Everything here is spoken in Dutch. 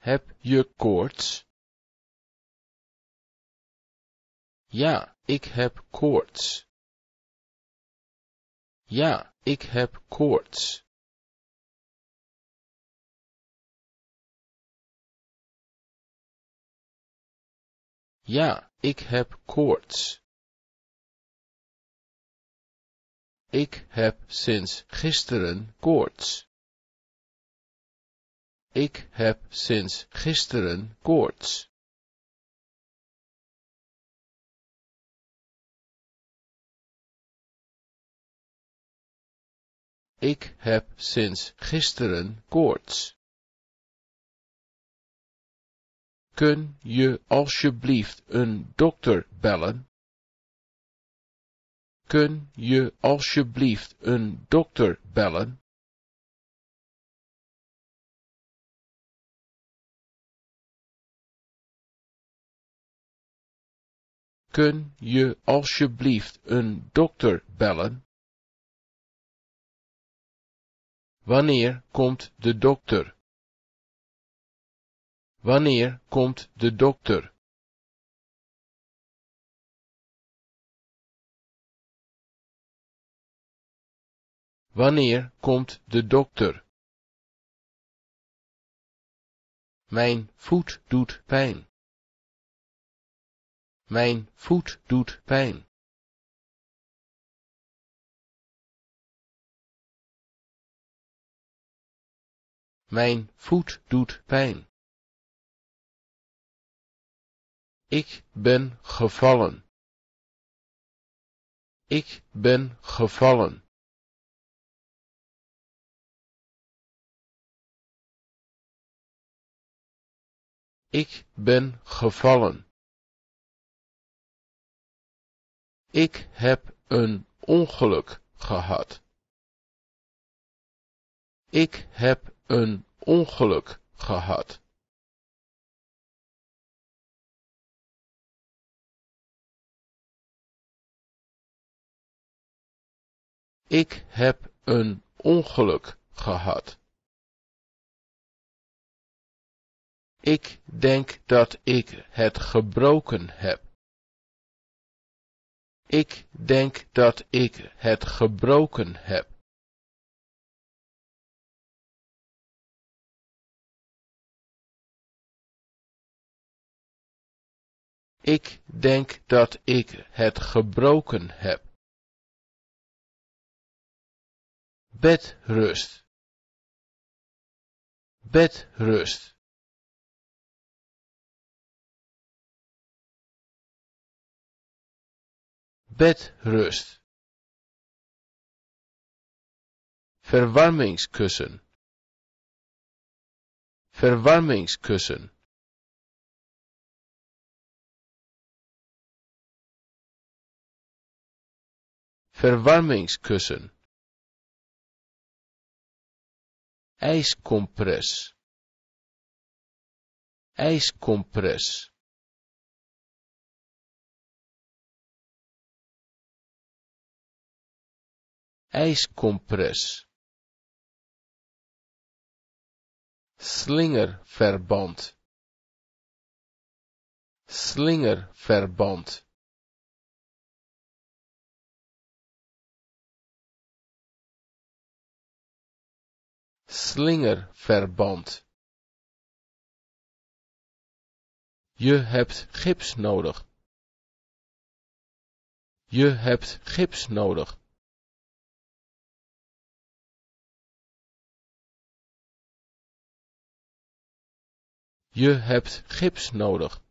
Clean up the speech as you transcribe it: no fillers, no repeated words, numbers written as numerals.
Heb je koorts? Ja, ik heb koorts. Ja, ik heb koorts. Ja, ik heb koorts. Ik heb sinds gisteren koorts. Ik heb sinds gisteren koorts. Ik heb sinds gisteren koorts. Kun je alsjeblieft een dokter bellen? Kun je alsjeblieft een dokter bellen? Kun je alsjeblieft een dokter bellen? Wanneer komt de dokter? Wanneer komt de dokter? Wanneer komt de dokter? Mijn voet doet pijn. Mijn voet doet pijn. Mijn voet doet pijn. Ik ben gevallen. Ik ben gevallen. Ik ben gevallen. Ik heb een ongeluk gehad. Ik heb een ongeluk gehad. Ik heb een ongeluk gehad. Ik denk dat ik het gebroken heb. Ik denk dat ik het gebroken heb. Ik denk dat ik het gebroken heb. Bedrust. Bedrust. Bedrust. Verwarmingskussen. Verwarmingskussen. Verwarmingskussen. IJscompress. IJscompress. IJscompress. Slingerverband. Slingerverband. Slingerverband. Je hebt gips nodig. Je hebt gips nodig. Je hebt gips nodig.